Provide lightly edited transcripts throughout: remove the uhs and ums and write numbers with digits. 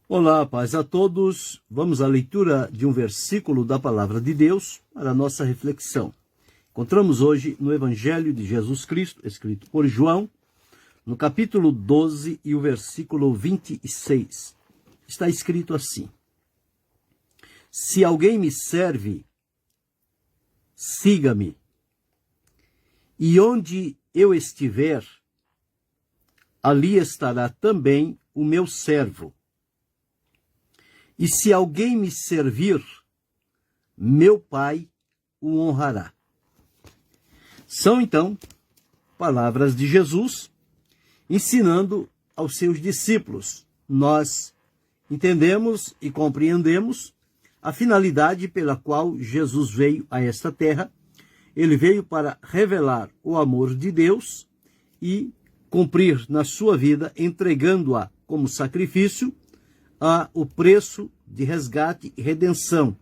Olá, paz a todos. Vamos à leitura de um versículo da Palavra de Deus para a nossa reflexão. Encontramos hoje no Evangelho de Jesus Cristo, escrito por João, no capítulo 12 e o versículo 26. Está escrito assim: Se alguém me serve, siga-me, e onde eu estiver, ali estará também o meu servo. E se alguém me servir, meu Pai o honrará. São, então, palavras de Jesus ensinando aos seus discípulos. Nós entendemos e compreendemos a finalidade pela qual Jesus veio a esta terra. Ele veio para revelar o amor de Deus e cumprir na sua vida, entregando-a como sacrifício, o preço de resgate e redenção,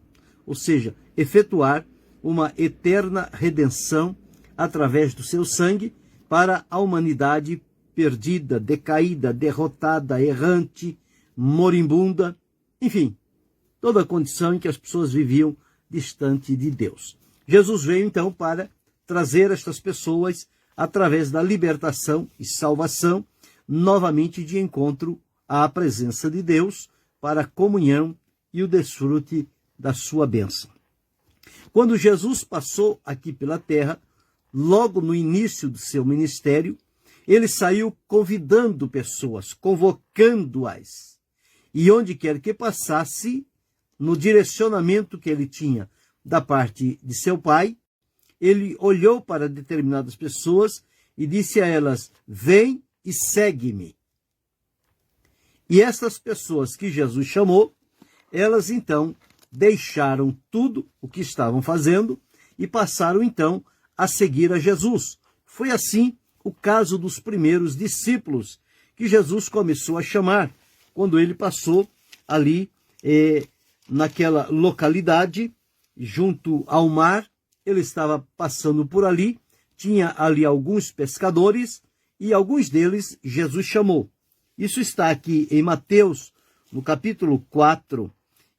ou seja, efetuar uma eterna redenção através do seu sangue para a humanidade perdida, decaída, derrotada, errante, moribunda, enfim, toda a condição em que as pessoas viviam distante de Deus. Jesus veio então para trazer estas pessoas, através da libertação e salvação, novamente de encontro à presença de Deus, para a comunhão e o desfrute da sua bênção. Quando Jesus passou aqui pela terra, logo no início do seu ministério, ele saiu convidando pessoas, convocando-as. E onde quer que passasse, no direcionamento que ele tinha da parte de seu Pai, ele olhou para determinadas pessoas e disse a elas: vem e segue-me. E essas pessoas que Jesus chamou, elas então deixaram tudo o que estavam fazendo e passaram então a seguir a Jesus. Foi assim o caso dos primeiros discípulos que Jesus começou a chamar, quando ele passou ali naquela localidade, junto ao mar. Ele estava passando por ali, tinha ali alguns pescadores e alguns deles Jesus chamou. Isso está aqui em Mateus, no capítulo 4,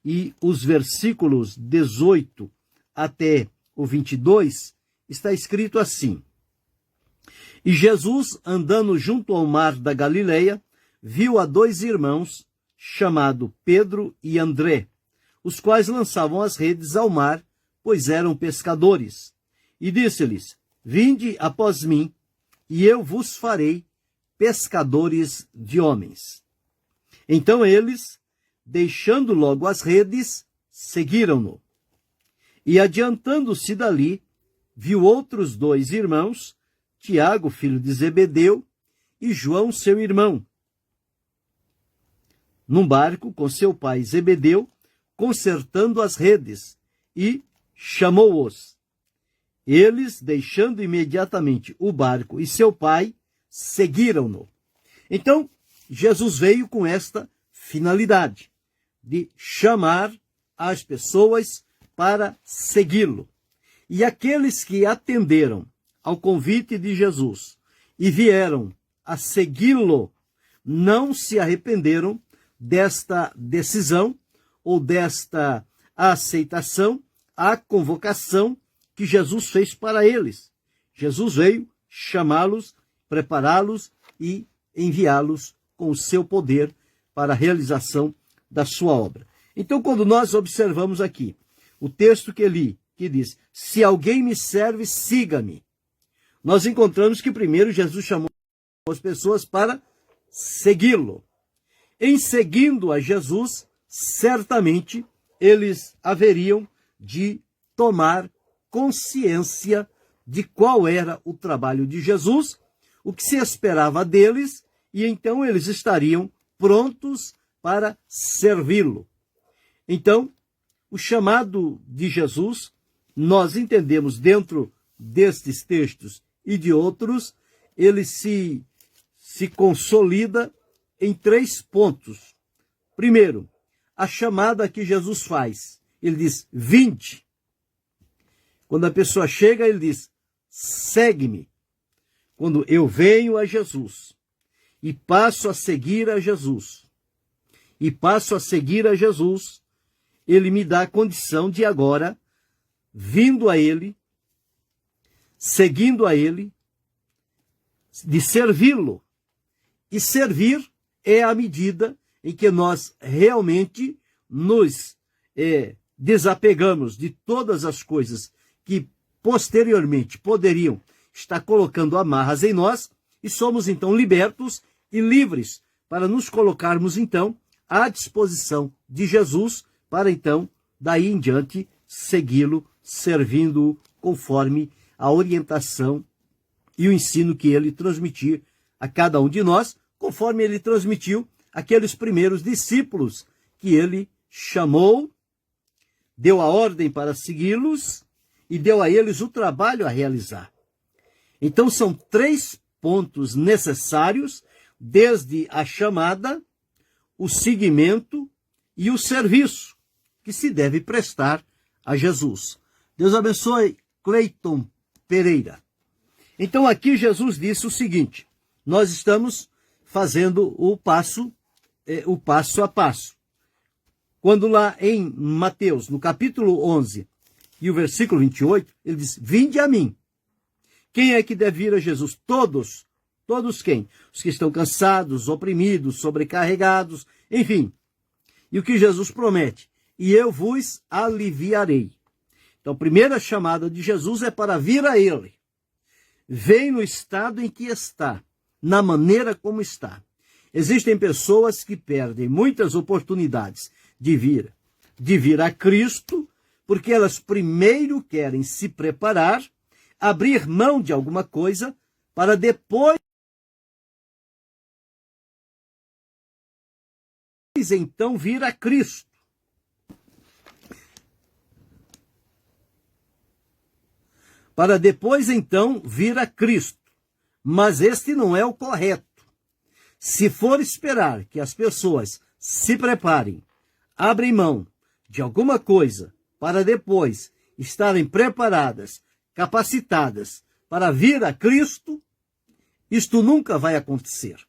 e os versículos 18 até o 22, está escrito assim: E Jesus, andando junto ao mar da Galileia, viu a dois irmãos, chamados Pedro e André, os quais lançavam as redes ao mar, pois eram pescadores. E disse-lhes: Vinde após mim, e eu vos farei pescadores de homens. Então eles, deixando logo as redes, seguiram-no. E adiantando-se dali, viu outros dois irmãos, Tiago, filho de Zebedeu, e João, seu irmão, num barco com seu pai Zebedeu, consertando as redes, e chamou-os. Eles, deixando imediatamente o barco e seu pai, seguiram-no. Então, Jesus veio com esta finalidade de chamar as pessoas para segui-lo. E aqueles que atenderam ao convite de Jesus e vieram a segui-lo, não se arrependeram desta decisão ou desta aceitação à convocação que Jesus fez para eles. Jesus veio chamá-los, prepará-los e enviá-los com o seu poder para a realização da sua obra. Então, quando nós observamos aqui o texto que li, que diz: se alguém me serve, siga-me, nós encontramos que primeiro Jesus chamou as pessoas para segui-lo. Em seguindo a Jesus, certamente eles haveriam de tomar consciência de qual era o trabalho de Jesus, o que se esperava deles, e então eles estariam prontos para servi-lo. Então, o chamado de Jesus, nós entendemos dentro destes textos e de outros, ele se consolida em 3 pontos. Primeiro, a chamada que Jesus faz. Ele diz: vinde. Quando a pessoa chega, ele diz: segue-me. Quando eu venho a Jesus e passo a seguir a Jesus, e passo a seguir a Jesus, ele me dá a condição de agora, vindo a ele, seguindo a ele, de servi-lo. E servir é a medida em que nós realmente nos desapegamos de todas as coisas que posteriormente poderiam estar colocando amarras em nós e somos então libertos e livres para nos colocarmos então à disposição de Jesus para então, daí em diante, segui-lo, servindo-o conforme a orientação e o ensino que ele transmitir a cada um de nós, conforme ele transmitiu aqueles primeiros discípulos que ele chamou, deu a ordem para segui-los e deu a eles o trabalho a realizar. Então são 3 pontos necessários, desde a chamada, o seguimento e o serviço que se deve prestar a Jesus. Deus abençoe Cleiton Pereira. Então aqui Jesus disse o seguinte, nós estamos fazendo o passo a passo. Quando lá em Mateus, no capítulo 11 e o versículo 28, ele diz, vinde a mim. Quem é que deve vir a Jesus? Todos. Todos quem? Os que estão cansados, oprimidos, sobrecarregados, enfim. E o que Jesus promete? E eu vos aliviarei. Então, a primeira chamada de Jesus é para vir a ele. Vem no estado em que está, na maneira como está. Existem pessoas que perdem muitas oportunidades de vir a Cristo, porque elas primeiro querem se preparar, abrir mão de alguma coisa, para depois então vir a Cristo. Para depois então vir a Cristo. Mas este não é o correto. Se for esperar que as pessoas se preparem, abrem mão de alguma coisa, para depois estarem preparadas, capacitadas para vir a Cristo, isto nunca vai acontecer.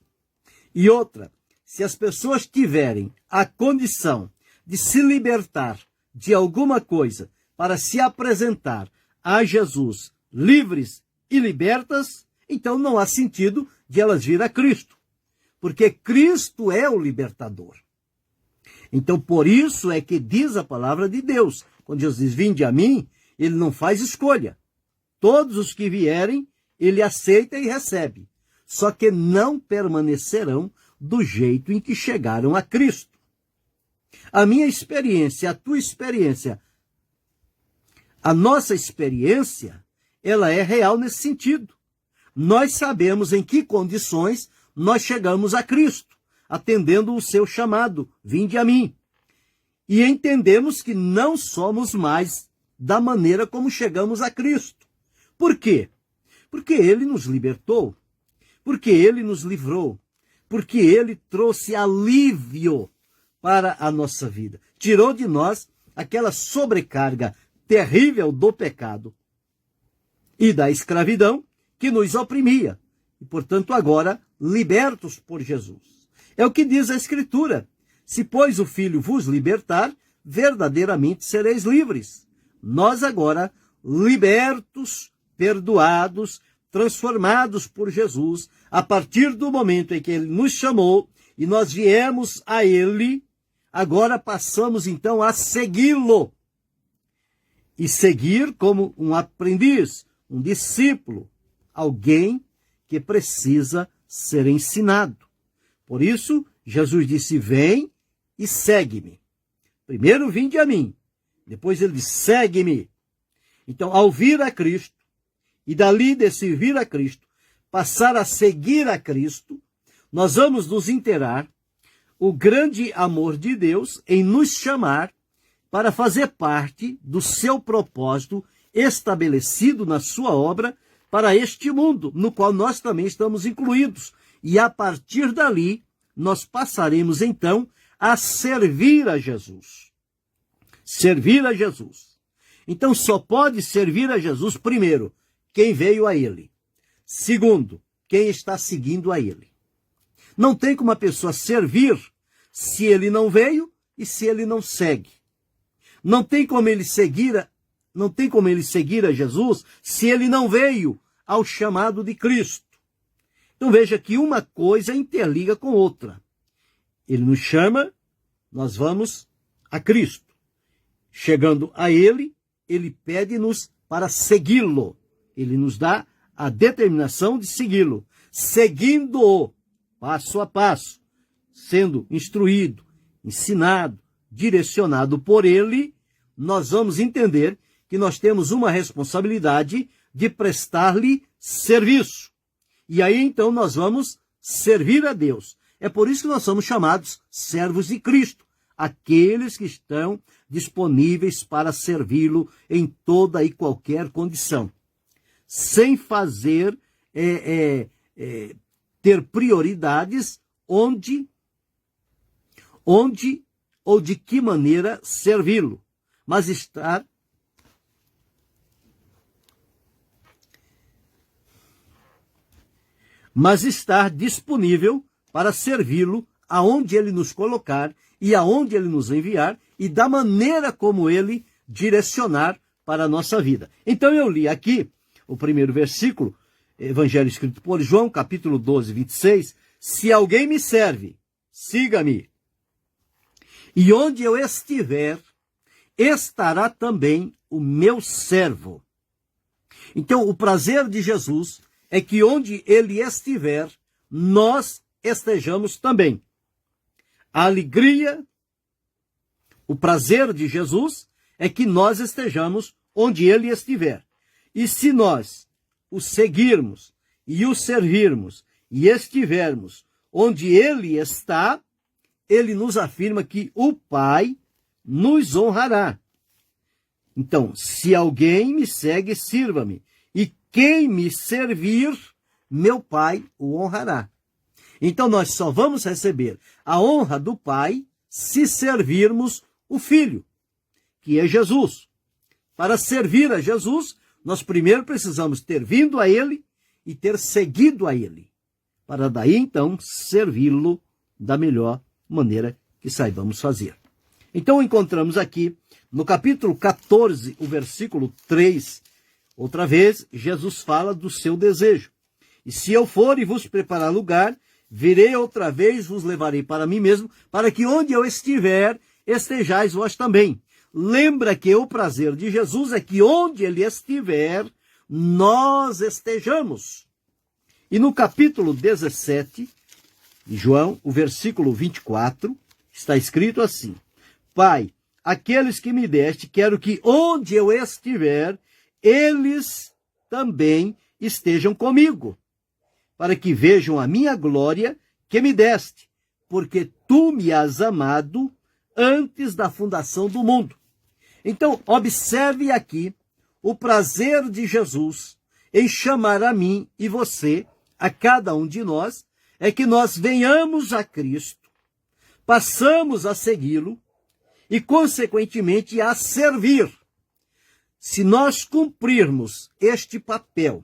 E outra, se as pessoas tiverem a condição de se libertar de alguma coisa para se apresentar a Jesus livres e libertas, então não há sentido de elas vir a Cristo, porque Cristo é o libertador. Então, por isso é que diz a palavra de Deus, quando Jesus diz, vinde a mim, ele não faz escolha. Todos os que vierem, ele aceita e recebe. Só que não permanecerão do jeito em que chegaram a Cristo. A minha experiência, a tua experiência, a nossa experiência, ela é real nesse sentido. Nós sabemos em que condições nós chegamos a Cristo, atendendo o seu chamado, vinde a mim. E entendemos que não somos mais da maneira como chegamos a Cristo. Por quê? Porque ele nos libertou, porque ele nos livrou, porque ele trouxe alívio para a nossa vida. Tirou de nós aquela sobrecarga terrível do pecado e da escravidão que nos oprimia. E, portanto, agora, libertos por Jesus. É o que diz a Escritura. Se, pois, o Filho vos libertar, verdadeiramente sereis livres. Nós agora, libertos, perdoados, transformados por Jesus, a partir do momento em que ele nos chamou e nós viemos a ele, agora passamos então a segui-lo. E seguir como um aprendiz, um discípulo, alguém que precisa ser ensinado. Por isso, Jesus disse, vem e segue-me. Primeiro, vinde a mim. Depois ele disse, segue-me. Então, ao vir a Cristo, e dali desse vir a Cristo, passar a seguir a Cristo, nós vamos nos inteirar o grande amor de Deus em nos chamar para fazer parte do seu propósito estabelecido na sua obra para este mundo, no qual nós também estamos incluídos. E a partir dali, nós passaremos então a servir a Jesus. Servir a Jesus. Então só pode servir a Jesus, primeiro, quem veio a ele. Segundo, quem está seguindo a ele. Não tem como a pessoa servir se ele não veio e se ele não segue. Não tem como ele seguir a Jesus se ele não veio ao chamado de Cristo. Então veja que uma coisa interliga com outra. Ele nos chama, nós vamos a Cristo. Chegando a ele, ele pede-nos para segui-lo. Ele nos dá a determinação de segui-lo, seguindo-o passo a passo, sendo instruído, ensinado, direcionado por ele, nós vamos entender que nós temos uma responsabilidade de prestar-lhe serviço. E aí então nós vamos servir a Deus. É por isso que nós somos chamados servos de Cristo, aqueles que estão disponíveis para servi-lo em toda e qualquer condição, sem fazer ter prioridades onde ou de que maneira servi-lo, mas estar disponível para servi-lo aonde ele nos colocar e aonde ele nos enviar e da maneira como ele direcionar para a nossa vida. Então eu li aqui o primeiro versículo, Evangelho escrito por João, capítulo 12, 26, se alguém me serve, siga-me. E onde eu estiver, estará também o meu servo. Então, o prazer de Jesus é que onde ele estiver, nós estejamos também. A alegria, o prazer de Jesus é que nós estejamos onde ele estiver. E se nós o seguirmos e o servirmos e estivermos onde ele está, ele nos afirma que o Pai nos honrará. Então, se alguém me segue, sirva-me. E quem me servir, meu Pai o honrará. Então, nós só vamos receber a honra do Pai se servirmos o Filho, que é Jesus. Para servir a Jesus, nós primeiro precisamos ter vindo a Ele e ter seguido a Ele, para daí, então, servi-lo da melhor maneira que saibamos fazer. Então, encontramos aqui, no capítulo 14, o versículo 3, outra vez, Jesus fala do seu desejo. E se eu for e vos preparar lugar, virei outra vez, vos levarei para mim mesmo, para que onde eu estiver, estejais vós também. Lembra que o prazer de Jesus é que onde ele estiver, nós estejamos. E no capítulo 17 de João, o versículo 24, está escrito assim: Pai, aqueles que me deste, quero que onde eu estiver, eles também estejam comigo, para que vejam a minha glória que me deste, porque tu me has amado antes da fundação do mundo. Então, observe aqui o prazer de Jesus em chamar a mim e você, a cada um de nós, é que nós venhamos a Cristo, passamos a segui-lo e, consequentemente, a servir. Se nós cumprirmos este papel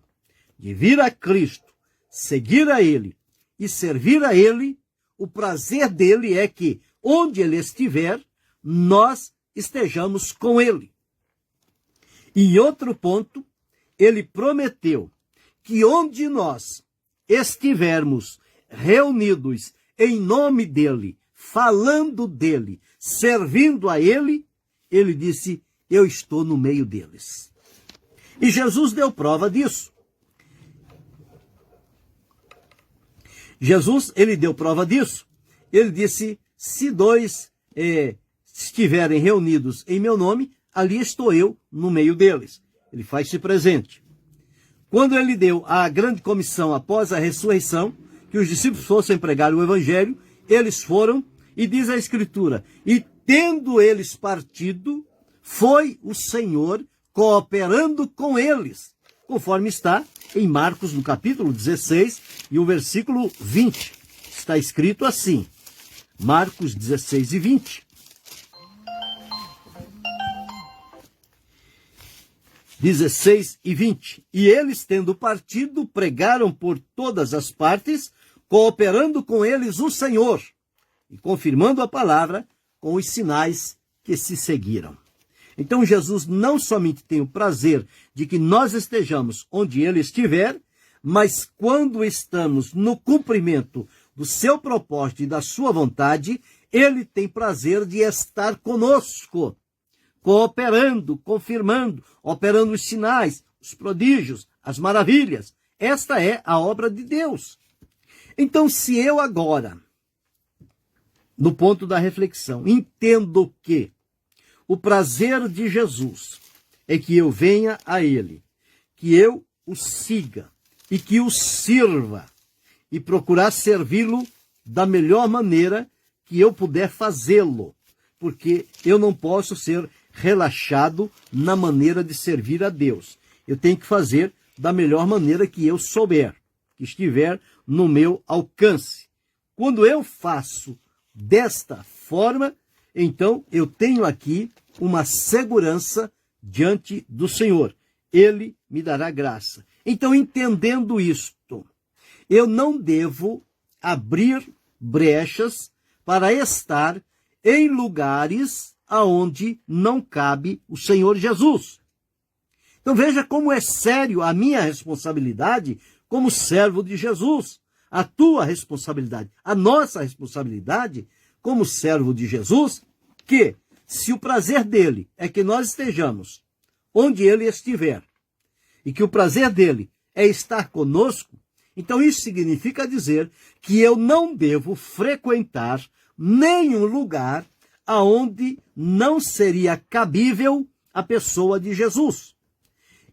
de vir a Cristo, seguir a Ele e servir a Ele, o prazer dele é que, onde Ele estiver, nós estejamos com Ele. E outro ponto, Ele prometeu que onde nós estivermos reunidos em nome dEle, falando dEle, servindo a Ele, Ele disse, eu estou no meio deles. E Jesus deu prova disso. Jesus, ele deu prova disso. Ele disse, se dois estiverem reunidos em meu nome, ali estou eu no meio deles. Ele faz-se presente. Quando ele deu a grande comissão após a ressurreição, que os discípulos fossem pregar o evangelho, eles foram, e diz a Escritura, e tendo eles partido, foi o Senhor cooperando com eles, conforme está em Marcos, no capítulo 16, e o versículo 20. Está escrito assim, Marcos 16 e 20. 16 e 20. E eles, tendo partido, pregaram por todas as partes, cooperando com eles o Senhor, e confirmando a palavra com os sinais que se seguiram. Então Jesus não somente tem o prazer de que nós estejamos onde ele estiver, mas quando estamos no cumprimento do seu propósito e da sua vontade, ele tem prazer de estar conosco, cooperando, confirmando, operando os sinais, os prodígios, as maravilhas. Esta é a obra de Deus. Então, se eu agora, no ponto da reflexão, entendo que o prazer de Jesus é que eu venha a ele, que eu o siga e que o sirva e procurar servi-lo da melhor maneira que eu puder fazê-lo, porque eu não posso ser relaxado na maneira de servir a Deus. Eu tenho que fazer da melhor maneira que eu souber, que estiver no meu alcance. Quando eu faço desta forma, então eu tenho aqui uma segurança diante do Senhor. Ele me dará graça. Então, entendendo isto, eu não devo abrir brechas para estar em lugares aonde não cabe o Senhor Jesus. Então veja como é sério a minha responsabilidade como servo de Jesus, a tua responsabilidade, a nossa responsabilidade como servo de Jesus, que se o prazer dele é que nós estejamos onde ele estiver, e que o prazer dele é estar conosco, então isso significa dizer que eu não devo frequentar nenhum lugar aonde não seria cabível a pessoa de Jesus.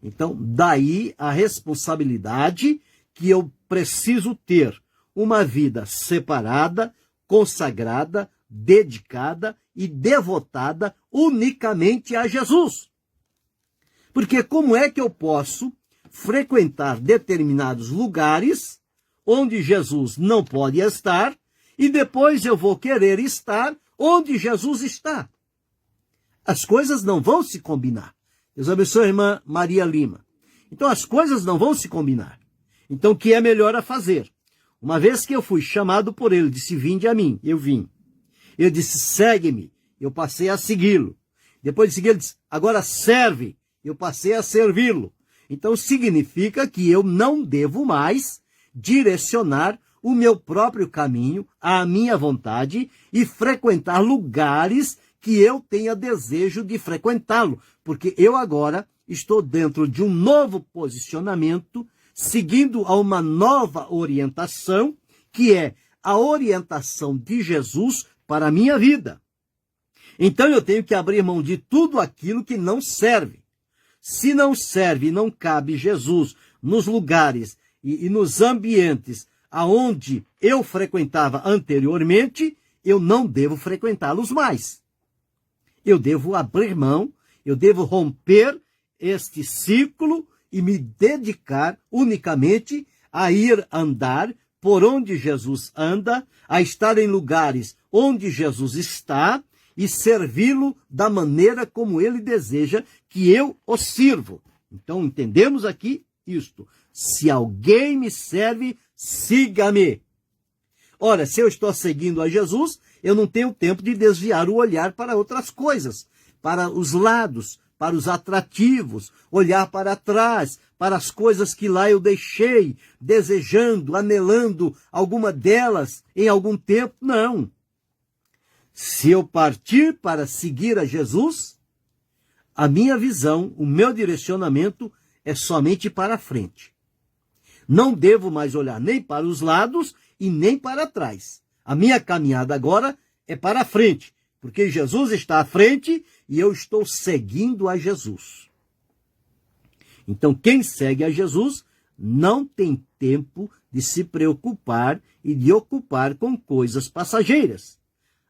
Então, daí a responsabilidade que eu preciso ter uma vida separada, consagrada, dedicada e devotada unicamente a Jesus. Porque como é que eu posso frequentar determinados lugares onde Jesus não pode estar e depois eu vou querer estar onde Jesus está? As coisas não vão se combinar. Deus abençoe a irmã Maria Lima. Então as coisas não vão se combinar. Então o que é melhor a fazer? Uma vez que eu fui chamado por ele, disse, vinde a mim, eu vim. Eu disse, segue-me, eu passei a segui-lo. Depois de seguir, ele disse, agora serve, eu passei a servi-lo. Então significa que eu não devo mais direcionar o meu próprio caminho, a minha vontade, e frequentar lugares que eu tenha desejo de frequentá-lo, porque eu agora estou dentro de um novo posicionamento, seguindo a uma nova orientação, que é a orientação de Jesus para a minha vida. Então eu tenho que abrir mão de tudo aquilo que não serve. Se não serve e não cabe Jesus nos lugares e nos ambientes aonde eu frequentava anteriormente, eu não devo frequentá-los mais. Eu devo abrir mão, eu devo romper este ciclo e me dedicar unicamente a ir andar por onde Jesus anda, a estar em lugares onde Jesus está e servi-lo da maneira como ele deseja que eu o sirvo. Então, entendemos aqui isto. Se alguém me serve, siga-me. Ora, se eu estou seguindo a Jesus, eu não tenho tempo de desviar o olhar para outras coisas, para os lados, para os atrativos, olhar para trás, para as coisas que lá eu deixei, desejando, anelando alguma delas em algum tempo. Não. Se eu partir para seguir a Jesus, a minha visão, o meu direcionamento é somente para frente. Não devo mais olhar nem para os lados e nem para trás. A minha caminhada agora é para frente, porque Jesus está à frente e eu estou seguindo a Jesus. Então, quem segue a Jesus não tem tempo de se preocupar e de ocupar com coisas passageiras.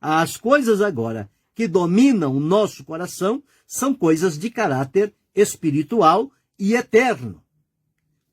As coisas agora que dominam o nosso coração são coisas de caráter espiritual e eterno.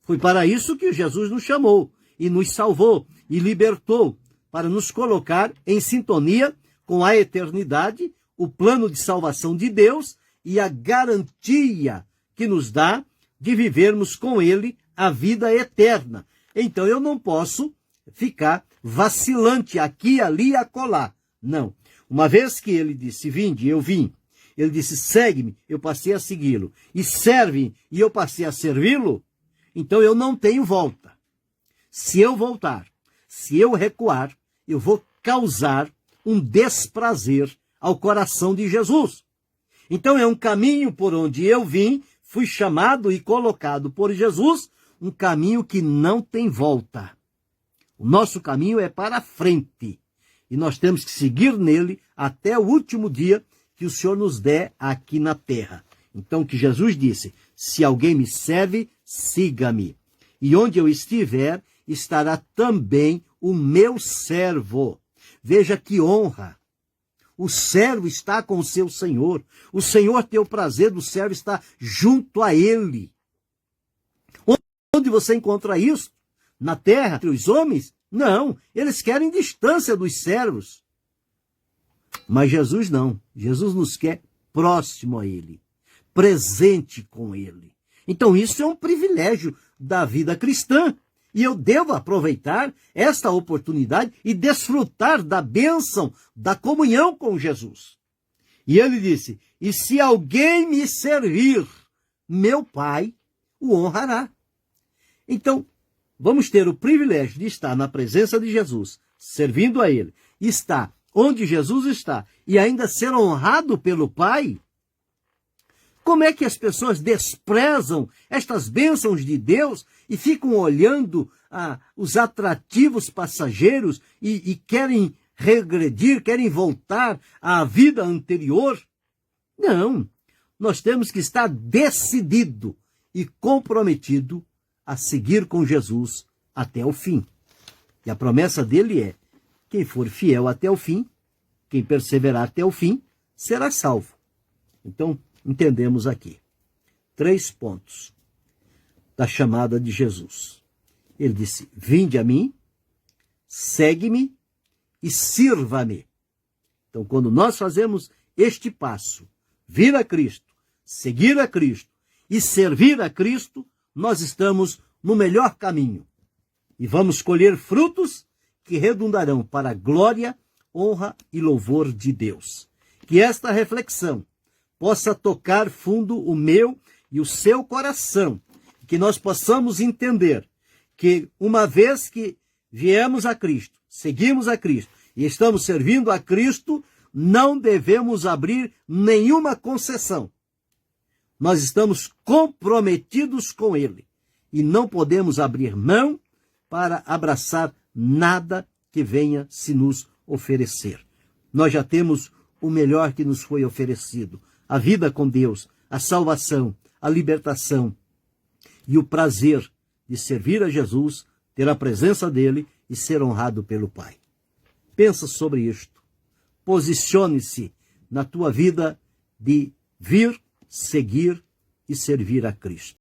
Foi para isso que Jesus nos chamou e nos salvou e libertou, para nos colocar em sintonia com a eternidade, o plano de salvação de Deus e a garantia que nos dá de vivermos com ele a vida eterna. Então eu não posso ficar vacilante aqui, ali e acolá. Não. Uma vez que ele disse, vinde, eu vim. Ele disse, segue-me, eu passei a segui-lo. E serve, e eu passei a servi-lo. Então eu não tenho volta. Se eu voltar, se eu recuar, eu vou causar um desprazer ao coração de Jesus. Então é um caminho por onde eu vim, fui chamado e colocado por Jesus, um caminho que não tem volta. O nosso caminho é para frente. E nós temos que seguir nele até o último dia que o Senhor nos der aqui na terra. Então, que Jesus disse, se alguém me serve, siga-me. E onde eu estiver, estará também o meu servo. Veja que honra. O servo está com o seu Senhor. O Senhor tem o prazer do servo estar junto a ele. Onde você encontra isso? Na terra, entre os homens? Não, eles querem distância dos servos. Mas Jesus não. Jesus nos quer próximo a ele, presente com ele. Então isso é um privilégio da vida cristã. E eu devo aproveitar esta oportunidade e desfrutar da bênção, da comunhão com Jesus. E ele disse, e se alguém me servir, meu Pai o honrará. Então, vamos ter o privilégio de estar na presença de Jesus, servindo a ele, estar onde Jesus está e ainda ser honrado pelo Pai. Como é que as pessoas desprezam estas bênçãos de Deus e ficam olhando os atrativos passageiros e querem regredir, querem voltar à vida anterior? Não, nós temos que estar decidido e comprometido a seguir com Jesus até o fim. E a promessa dele é, quem for fiel até o fim, quem perseverar até o fim, será salvo. Então, entendemos aqui 3 pontos da chamada de Jesus. Ele disse, vinde a mim, segue-me e sirva-me. Então, quando nós fazemos este passo, vir a Cristo, seguir a Cristo e servir a Cristo, nós estamos no melhor caminho. E vamos colher frutos que redundarão para a glória, honra e louvor de Deus. Que esta reflexão possa tocar fundo o meu e o seu coração. Que nós possamos entender que uma vez que viemos a Cristo, seguimos a Cristo e estamos servindo a Cristo, não devemos abrir nenhuma concessão. Nós estamos comprometidos com Ele e não podemos abrir mão para abraçar nada que venha se nos oferecer. Nós já temos o melhor que nos foi oferecido, a vida com Deus, a salvação, a libertação e o prazer de servir a Jesus, ter a presença dele e ser honrado pelo Pai. Pensa sobre isto. Posicione-se na tua vida de vir, seguir e servir a Cristo.